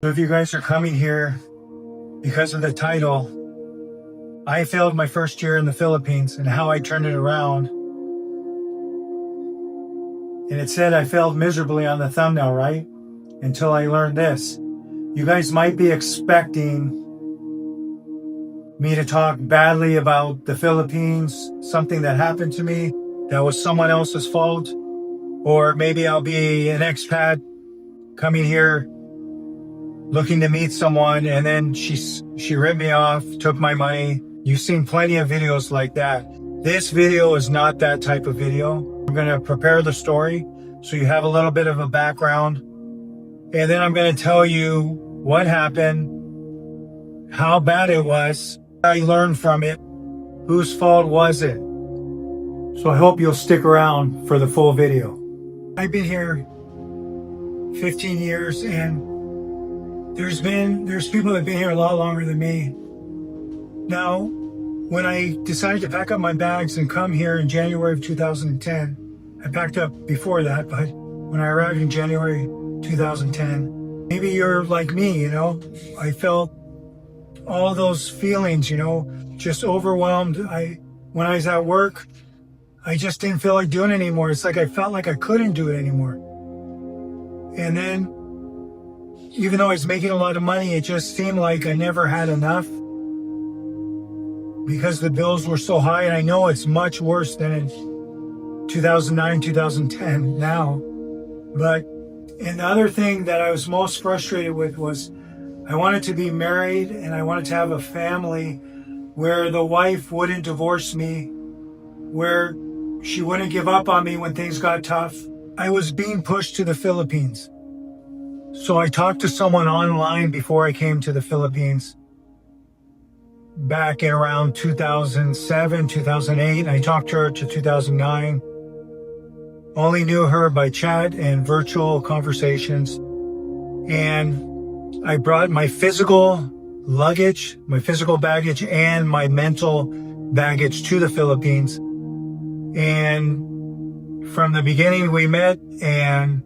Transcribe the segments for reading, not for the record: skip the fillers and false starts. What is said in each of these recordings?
So if you guys are coming here because of the title, I failed my first year in the Philippines and how I turned it around. And it said I failed miserably on the thumbnail, right? Until I learned this. You guys might be expecting me to talk badly about the Philippines, something that happened to me that was someone else's fault. Or maybe I'll be an expat coming here looking to meet someone, and then she ripped me off, took my money. You've seen plenty of videos like that. This video is not that type of video. I'm going to prepare the story so you have a little bit of a background. And then I'm going to tell you what happened, how bad it was, I learned from it, whose fault was it. So I hope you'll stick around for the full video. I've been here 15 years and there's people that have been here a lot longer than me. Now, when I decided to pack up my bags and come here in January of 2010, I packed up before that, but when I arrived in January 2010, maybe you're like me, I felt all those feelings, just overwhelmed. When I was at work, I just didn't feel like doing it anymore. It's like I felt like I couldn't do it anymore. And then, even though I was making a lot of money, it just seemed like I never had enough because the bills were so high. And I know it's much worse than in 2009, 2010 now. And the other thing that I was most frustrated with was I wanted to be married and I wanted to have a family where the wife wouldn't divorce me, where she wouldn't give up on me when things got tough. I was being pushed to the Philippines. So I talked to someone online before I came to the Philippines back in around 2007, 2008. And I talked to her to 2009. Only knew her by chat and virtual conversations. And I brought my physical luggage, my physical baggage, and my mental baggage to the Philippines. And from the beginning we met and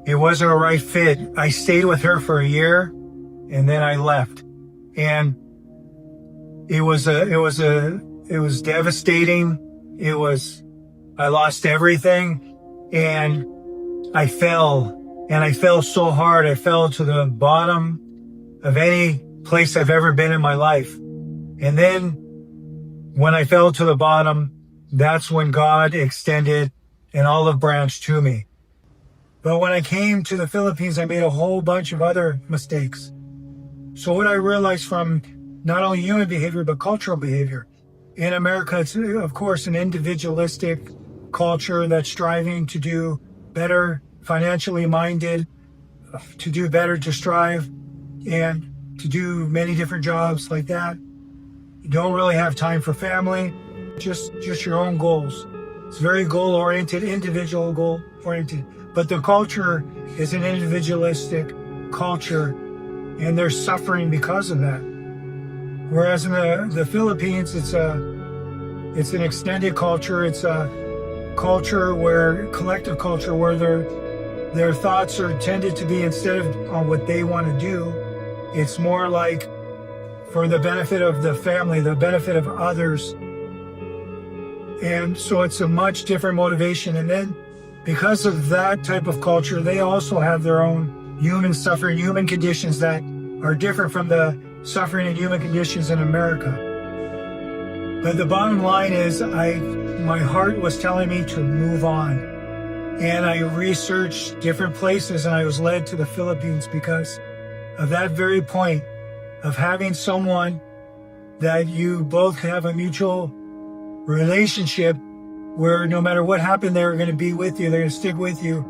it wasn't a right fit. I stayed with her for a year and then I left. And it was devastating. I lost everything and I fell so hard. I fell to the bottom of any place I've ever been in my life. And then when I fell to the bottom, that's when God extended an olive branch to me. But when I came to the Philippines, I made a whole bunch of other mistakes. So what I realized from not only human behavior, but cultural behavior. In America, it's of course an individualistic culture that's striving to do better, financially minded, to do better, to strive, and to do many different jobs like that. You don't really have time for family, just your own goals. It's very goal-oriented, individual goal-oriented. But the culture is an individualistic culture, and they're suffering because of that. Whereas in the Philippines, it's an extended culture. It's a culture collective culture, where their thoughts are tended to be, instead of on what they want to do, it's more like for the benefit of the family, the benefit of others. And so it's a much different motivation. And then because of that type of culture, they also have their own human suffering, human conditions that are different from the suffering and human conditions in America. But the bottom line is my heart was telling me to move on. And I researched different places and I was led to the Philippines because of that very point of having someone that you both have a mutual relationship where no matter what happened, they're going to be with you. They're going to stick with you.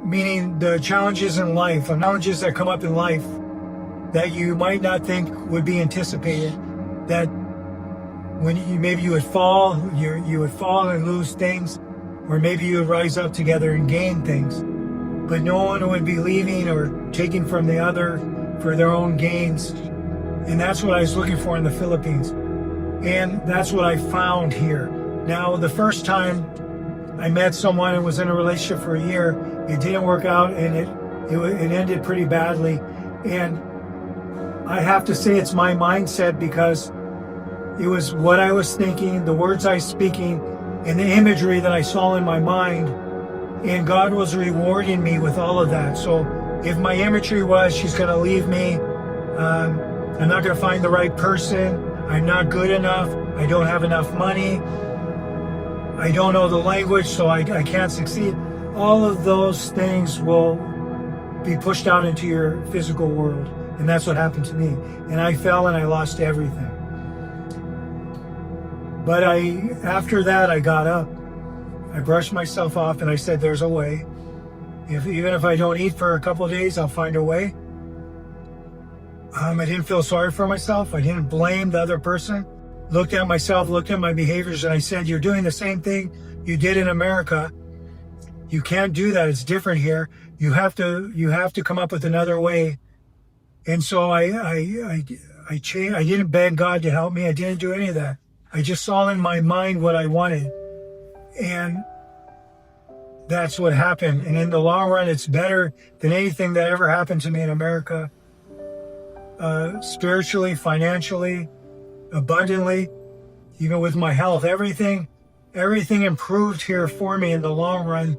Meaning the challenges in life, the challenges that come up in life that you might not think would be anticipated, that when maybe you would fall, you would fall and lose things, or maybe you would rise up together and gain things. But no one would be leaving or taking from the other for their own gains. And that's what I was looking for in the Philippines. And that's what I found here. Now, the first time I met someone and was in a relationship for a year, it didn't work out, and It ended pretty badly. And I have to say it's my mindset, because it was what I was thinking, the words I was speaking, and the imagery that I saw in my mind. And God was rewarding me with all of that. So if my imagery was, she's going to leave me, I'm not going to find the right person, I'm not good enough, I don't have enough money, I don't know the language, so I can't succeed. All of those things will be pushed out into your physical world. And that's what happened to me. And I fell and I lost everything. But after that, I got up. I brushed myself off and I said, there's a way. Even if I don't eat for a couple of days, I'll find a way. I didn't feel sorry for myself. I didn't blame the other person. Looked at myself, looked at my behaviors, and I said, you're doing the same thing you did in America. You can't do that. It's different here. You have to come up with another way. And so I changed. I didn't beg God to help me. I didn't do any of that. I just saw in my mind what I wanted. And that's what happened. And in the long run, it's better than anything that ever happened to me in America. Spiritually, financially, abundantly, even with my health, everything improved here for me in the long run.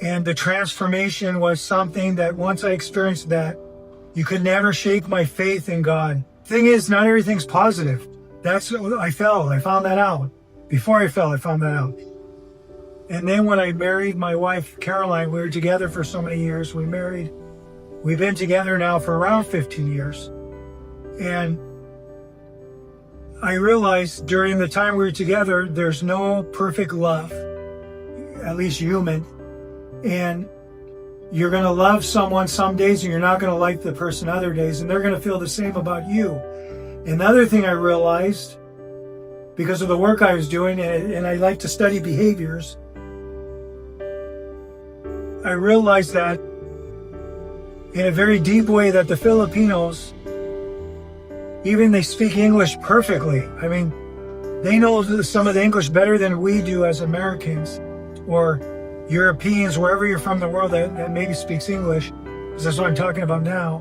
And the transformation was something that once I experienced that, you could never shake my faith in God. Thing is, not everything's positive. That's what I found that out. Before I fell, I found that out. And then when I married my wife, Caroline, we were together for so many years. We've been together now for around 15 years. And I realized during the time we were together, there's no perfect love, at least human. And you're going to love someone some days and you're not going to like the person other days, and they're going to feel the same about you. Another thing I realized, because of the work I was doing, and I like to study behaviors, I realized that in a very deep way that the Filipinos, even they speak English perfectly. I mean, they know some of the English better than we do as Americans or Europeans, wherever you're from in the world that maybe speaks English, because that's what I'm talking about now,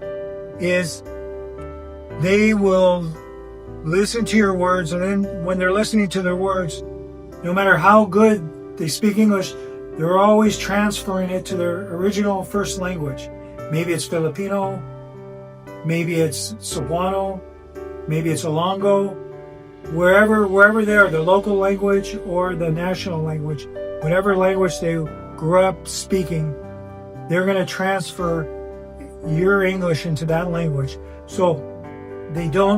is they will listen to your words, and then when they're listening to their words, no matter how good they speak English, they're always transferring it to their original first language. Maybe it's Filipino, maybe it's Cebuano, maybe it's Ilonggo, wherever they are, the local language or the national language, whatever language they grew up speaking, they're going to transfer your English into that language. So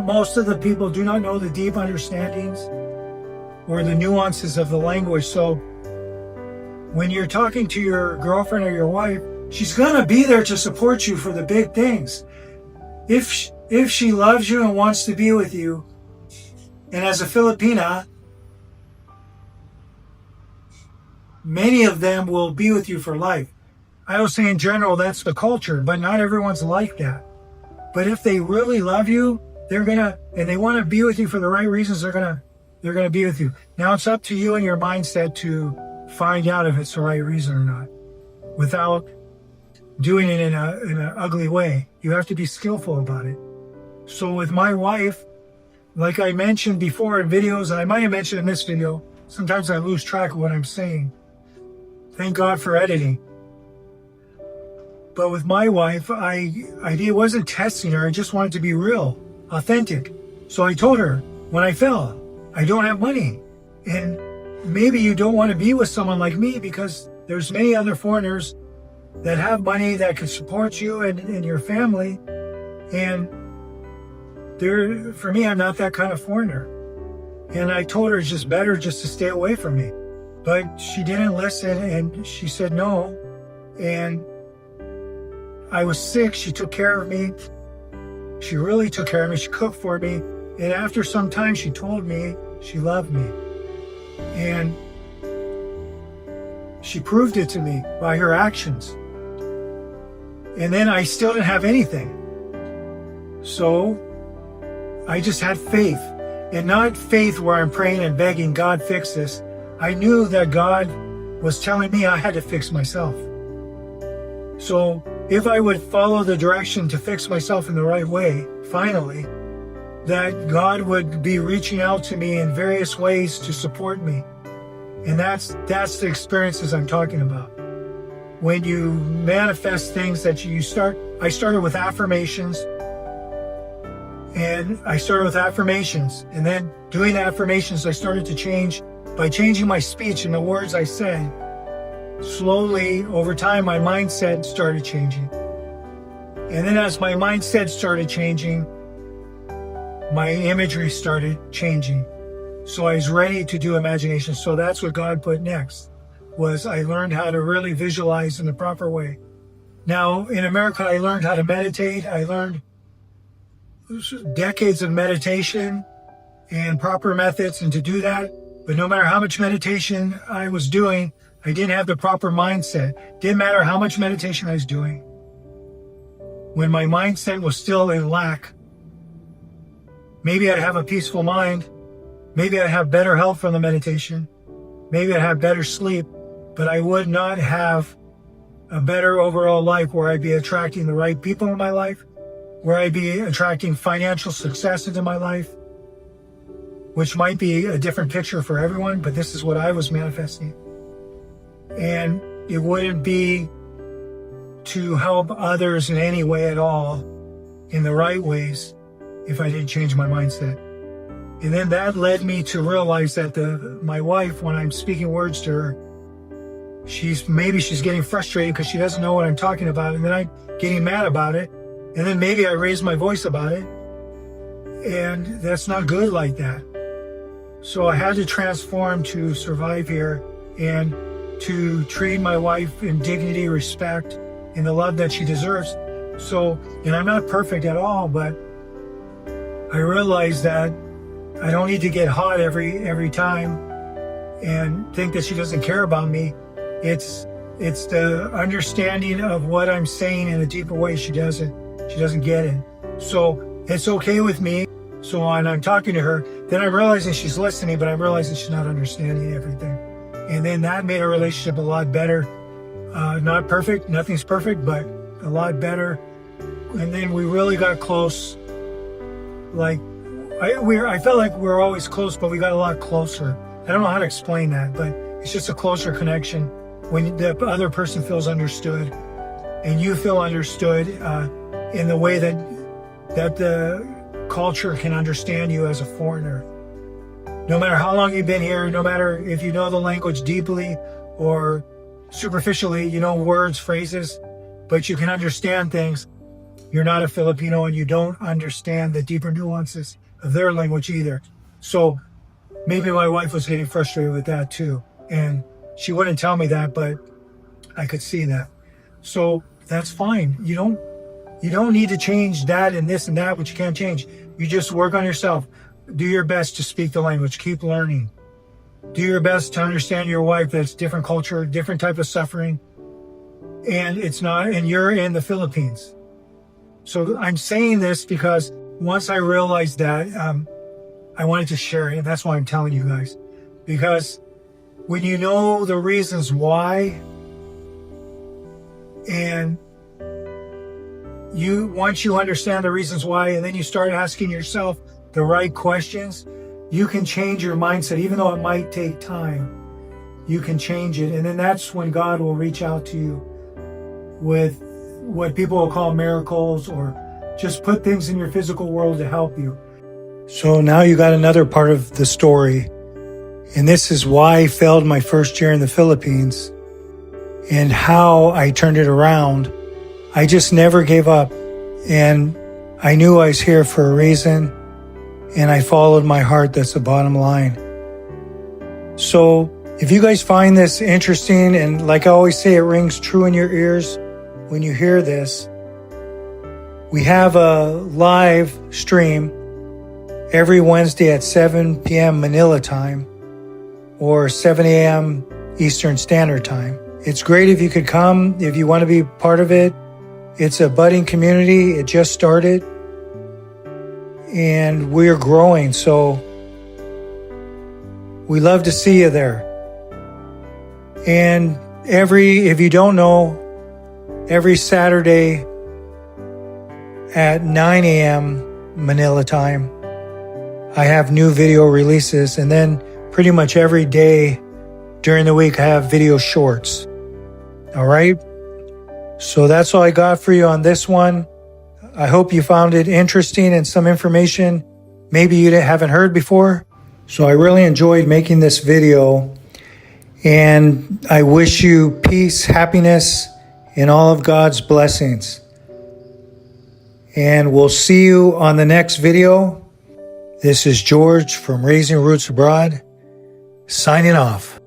most of the people do not know the deep understandings or the nuances of the language. So when you're talking to your girlfriend or your wife, she's going to be there to support you for the big things. If she loves you and wants to be with you, and as a Filipina, many of them will be with you for life. I would say in general, that's the culture, but not everyone's like that. But if they really love you, and they want to be with you for the right reasons, they're gonna be with you. Now it's up to you and your mindset to find out if it's the right reason or not, without doing it in an ugly way. You have to be skillful about it. So with my wife, like I mentioned before in videos, and I might have mentioned in this video, sometimes I lose track of what I'm saying. Thank God for editing. But with my wife, I wasn't testing her. I just wanted to be real, authentic. So I told her when I fell, I don't have money. And maybe you don't want to be with someone like me, because there's many other foreigners that have money that can support you and your family. And for me, I'm not that kind of foreigner. And I told her it's just better just to stay away from me. But she didn't listen, and she said no. And I was sick. She took care of me. She really took care of me. She cooked for me. And after some time, she told me she loved me. And she proved it to me by her actions. And then I still didn't have anything. So I just had faith. And not faith where I'm praying and begging, God, fix this. I knew that God was telling me I had to fix myself. So if I would follow the direction to fix myself in the right way, finally, that God would be reaching out to me in various ways to support me. And that's the experiences I'm talking about. When you manifest things that I started with affirmations. And then doing affirmations, I started to change by changing my speech and the words I said. Slowly, over time, my mindset started changing. And then as my mindset started changing, my imagery started changing. So I was ready to do imagination. So that's what God put next, was I learned how to really visualize in the proper way. Now, in America, I learned how to meditate. I learned decades of meditation and proper methods and to do that. But no matter how much meditation I was doing, I didn't have the proper mindset. Didn't matter how much meditation I was doing. When my mindset was still in lack, maybe I'd have a peaceful mind. Maybe I'd have better health from the meditation. Maybe I'd have better sleep, but I would not have a better overall life where I'd be attracting the right people in my life, where I'd be attracting financial success into my life, which might be a different picture for everyone, but this is what I was manifesting. And it wouldn't be to help others in any way at all, in the right ways, if I didn't change my mindset. And then that led me to realize that my wife, when I'm speaking words to her, she's getting frustrated because she doesn't know what I'm talking about, and then I'm getting mad about it, and then maybe I raise my voice about it, and that's not good like that. So I had to transform to survive here and to treat my wife in dignity, respect, and the love that she deserves. So, and I'm not perfect at all, but I realize that I don't need to get hot every time and think that she doesn't care about me. It's the understanding of what I'm saying in a deeper way. She doesn't get it. So it's okay with me. So when I'm talking to her, then I'm realizing she's listening, but I'm realizing she's not understanding everything. And then that made our relationship a lot better. Not perfect, nothing's perfect, but a lot better. And then we really got close. Like, I felt like we were always close, but we got a lot closer. I don't know how to explain that, but it's just a closer connection when the other person feels understood and you feel understood in the way that the culture can understand you as a foreigner. No matter how long you've been here, no matter if you know the language deeply or superficially, you know words, phrases, but you can understand things. You're not a Filipino and you don't understand the deeper nuances of their language either. So maybe my wife was getting frustrated with that too. And she wouldn't tell me that, but I could see that. So that's fine. You don't need to change that and this and that, which you can't change. You just work on yourself. Do your best to speak the language. Keep learning. Do your best to understand your wife. That's different culture, different type of suffering. And you're in the Philippines. So I'm saying this because once I realized that, I wanted to share it. And that's why I'm telling you guys. Because when you know the reasons why, and once you understand the reasons why, and then you start asking yourself the right questions, you can change your mindset. Even though it might take time, you can change it. And then that's when God will reach out to you with what people will call miracles, or just put things in your physical world to help you. So now you got another part of the story. And this is why I failed my first year in the Philippines and how I turned it around. I just never gave up. And I knew I was here for a reason. And I followed my heart. That's the bottom line. So if you guys find this interesting, and like I always say, it rings true in your ears when you hear this, we have a live stream every Wednesday at 7 p.m. Manila Time or 7 a.m. Eastern Standard Time. It's great if you could come, if you want to be part of it. It's a budding community. It just started and we're growing. So we love to see you there. And if you don't know, every Saturday at 9 a.m. Manila time. I have new video releases, and then pretty much every day during the week I have video shorts. All right? So that's all I got for you on this one. I hope you found it interesting and some information maybe you haven't heard before. So I really enjoyed making this video, and I wish you peace, happiness, and all of God's blessings. And we'll see you on the next video. This is George from Raising Roots Abroad, signing off.